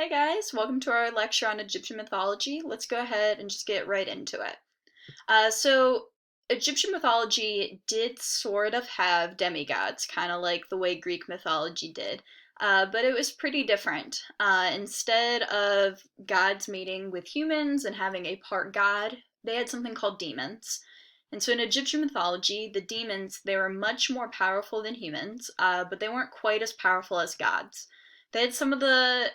Hey guys, welcome to our lecture on Egyptian mythology. Let's go ahead and just get right into it. So, Egyptian mythology did sort of have demigods, kind of like the way Greek mythology did, but it was pretty different. Instead of gods mating with humans and having a part god, they had something called demons. And so in Egyptian mythology, the demons, they were much more powerful than humans, but they weren't quite as powerful as gods. They had some of the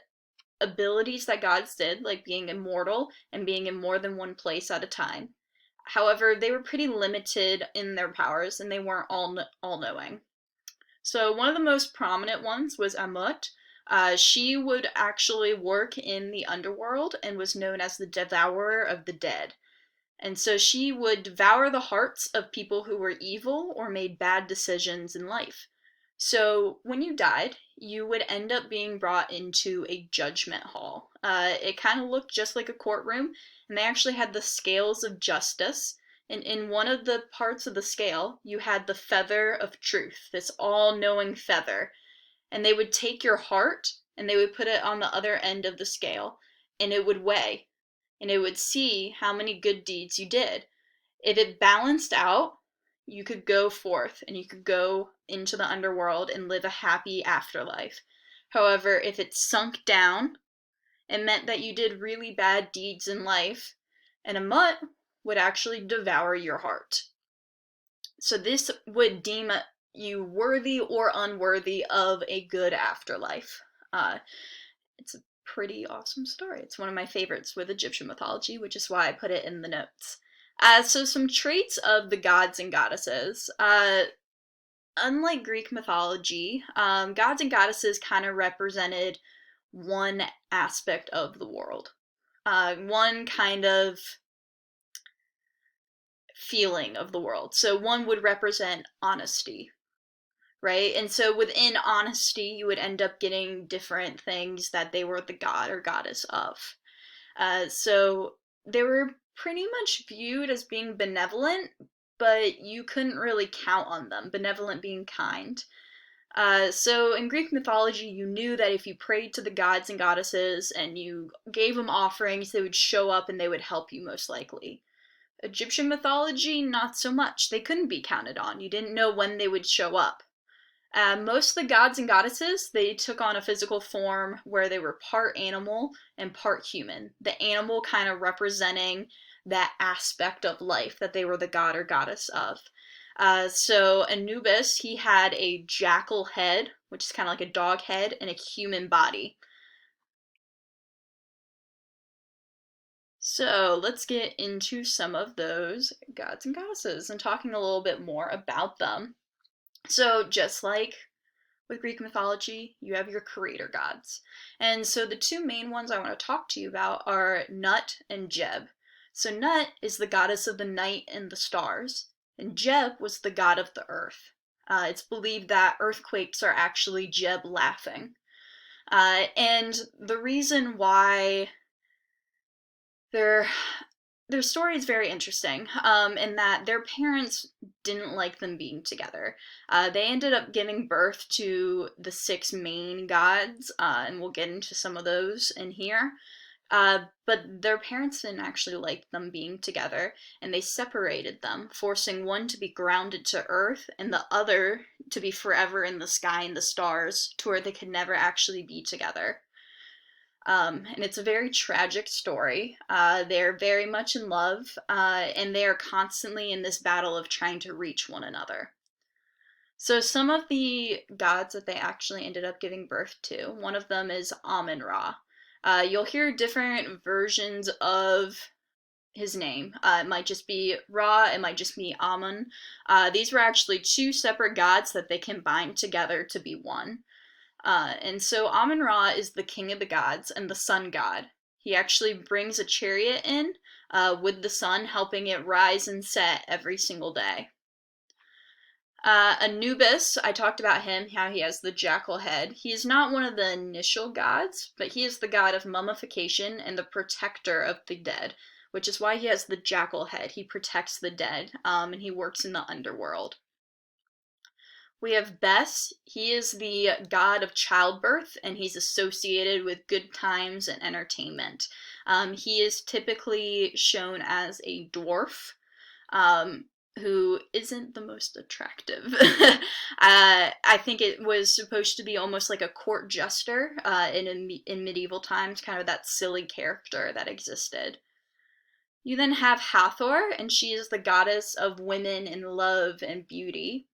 abilities that gods did, like being immortal and being in more than one place at a time. However, they were pretty limited in their powers and they weren't all knowing. So one of the most prominent ones was Amut. She would actually work in the underworld and was known as the Devourer of the Dead. And so she would devour the hearts of people who were evil or made bad decisions in life. So when you died, you would end up being brought into a judgment hall. It kind of looked just like a courtroom, and they actually had the scales of justice. And in one of the parts of the scale, you had the feather of truth, this all knowing feather. And they would take your heart and they would put it on the other end of the scale, and it would weigh and it would see how many good deeds you did. If it balanced out, you could go forth and you could go into the underworld and live a happy afterlife. However, if it sunk down, it meant that you did really bad deeds in life, and a mutt would actually devour your heart. So this would deem you worthy or unworthy of a good afterlife. It's a pretty awesome story. It's one of my favorites with Egyptian mythology, which is why I put it in the notes. So some traits of the gods and goddesses. Unlike Greek mythology, gods and goddesses kind of represented one aspect of the world, one kind of feeling of the world. So one would represent honesty, right? And so within honesty, you would end up getting different things that they were the god or goddess of. So they were pretty much viewed as being benevolent, but you couldn't really count on them, benevolent being kind. So in Greek mythology, you knew that if you prayed to the gods and goddesses and you gave them offerings, they would show up and they would help you most likely. Egyptian mythology, not so much. They couldn't be counted on. You didn't know when they would show up. Most of the gods and goddesses, they took on a physical form where they were part animal and part human. The animal kind of representing that aspect of life that they were the god or goddess of. So Anubis, he had a jackal head, which is kind of like a dog head, and a human body. So let's get into some of those gods and goddesses and talking a little bit more about them. So just like with Greek mythology, you have your creator gods. And so the two main ones I want to talk to you about are Nut and Geb. So Nut is the goddess of the night and the stars, and Geb was the god of the earth. It's believed that earthquakes are actually Geb laughing. And the reason why they're their story is very interesting in that their parents didn't like them being together. They ended up giving birth to the six main gods, and we'll get into some of those in here. But their parents didn't actually like them being together, and they separated them, forcing one to be grounded to earth and the other to be forever in the sky and the stars, to where they could never actually be together. And it's a very tragic story. They're very much in love, and they are constantly in this battle of trying to reach one another. So some of the gods that they actually ended up giving birth to, one of them is Amun-Ra. You'll hear different versions of his name. It might just be Ra, it might just be Amun. These were actually two separate gods that they combined together to be one. And so Amun-Ra is the king of the gods and the sun god. He actually brings a chariot in with the sun, helping it rise and set every single day. Anubis, I talked about him, how he has the jackal head. He is not one of the initial gods, but he is the god of mummification and the protector of the dead, which is why he has the jackal head. He protects the dead, and he works in the underworld. We have Bes. He is the god of childbirth, and he's associated with good times and entertainment. He is typically shown as a dwarf, who isn't the most attractive. I think it was supposed to be almost like a court jester in medieval times, kind of that silly character that existed. You then have Hathor, and she is the goddess of women and love and beauty.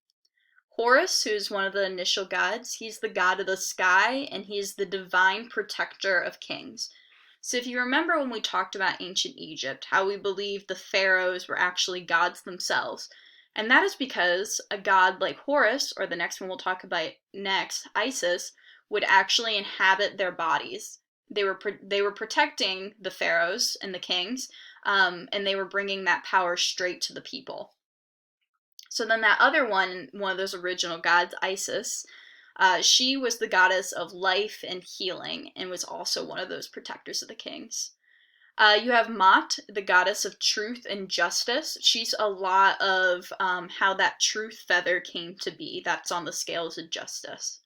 Horus, who's one of the initial gods, he's the god of the sky, and he's the divine protector of kings. So if you remember when we talked about ancient Egypt, how we believed the pharaohs were actually gods themselves, and that is because a god like Horus, or the next one we'll talk about next, Isis, would actually inhabit their bodies. They were protecting the pharaohs and the kings, and they were bringing that power straight to the people. So then that other one of those original gods, Isis, she was the goddess of life and healing, and was also one of those protectors of the kings. You have Mot, the goddess of truth and justice. She's a lot of how that truth feather came to be. That's on the scales of justice.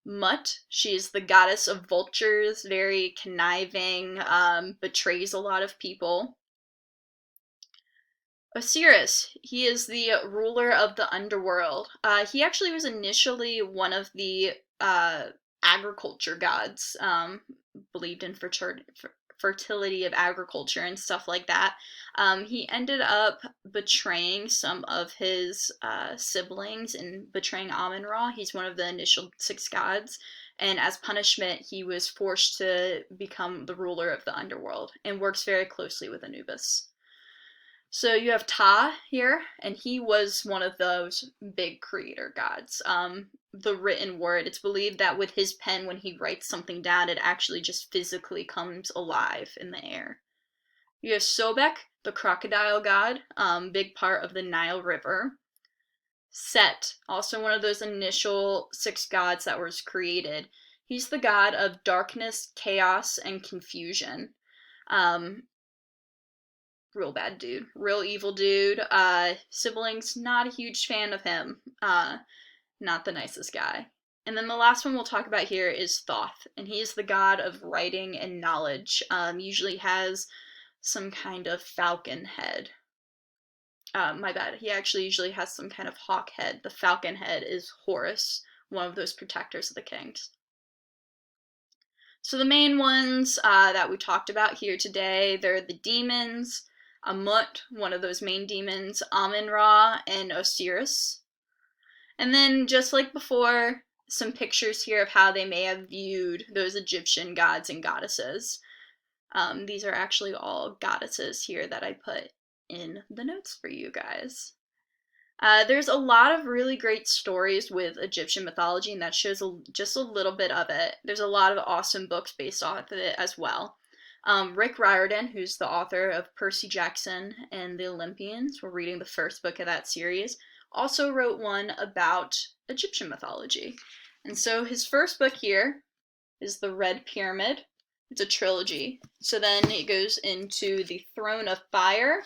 Mut, she's the goddess of vultures, very conniving, betrays a lot of people. Osiris, he is the ruler of the underworld. He actually was initially one of the agriculture gods, believed in fertility of agriculture and stuff like that. He ended up betraying some of his siblings and betraying Amun-Ra. He's one of the initial 6 gods. And as punishment, he was forced to become the ruler of the underworld and works very closely with Anubis. So you have Ta here, and he was one of those big creator gods. The written word, it's believed that with his pen, when he writes something down, it actually just physically comes alive in the air. You have Sobek, the crocodile god, big part of the Nile River. Set, also one of those initial 6 gods that was created. He's the god of darkness, chaos, and confusion. Real bad dude, real evil dude. Siblings, not a huge fan of him. Not the nicest guy. And then the last one we'll talk about here is Thoth, and he is the god of writing and knowledge. Usually has some kind of falcon head. My bad. He actually usually has some kind of hawk head. The falcon head is Horus, one of those protectors of the kings. So the main ones that we talked about here today, they're the demons, Amut, one of those main demons, Amun-Ra, and Osiris. And then, just like before, some pictures here of how they may have viewed those Egyptian gods and goddesses. These are actually all goddesses here that I put in the notes for you guys. There's a lot of really great stories with Egyptian mythology, and that shows just a little bit of it. There's a lot of awesome books based off of it as well. Rick Riordan, who's the author of Percy Jackson and the Olympians, we're reading the first book of that series, also wrote one about Egyptian mythology. And so his first book here is The Red Pyramid. It's a trilogy. So then it goes into The Throne of Fire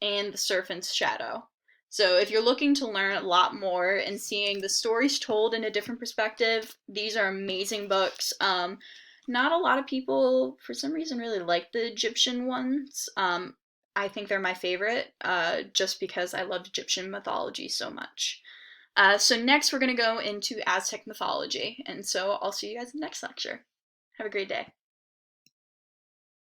and The Serpent's Shadow. So if you're looking to learn a lot more and seeing the stories told in a different perspective, these are amazing books. Not a lot of people, for some reason, really like the Egyptian ones. I think they're my favorite, just because I love Egyptian mythology so much. So next we're going to go into Aztec mythology, and so I'll see you guys in the next lecture. Have a great day.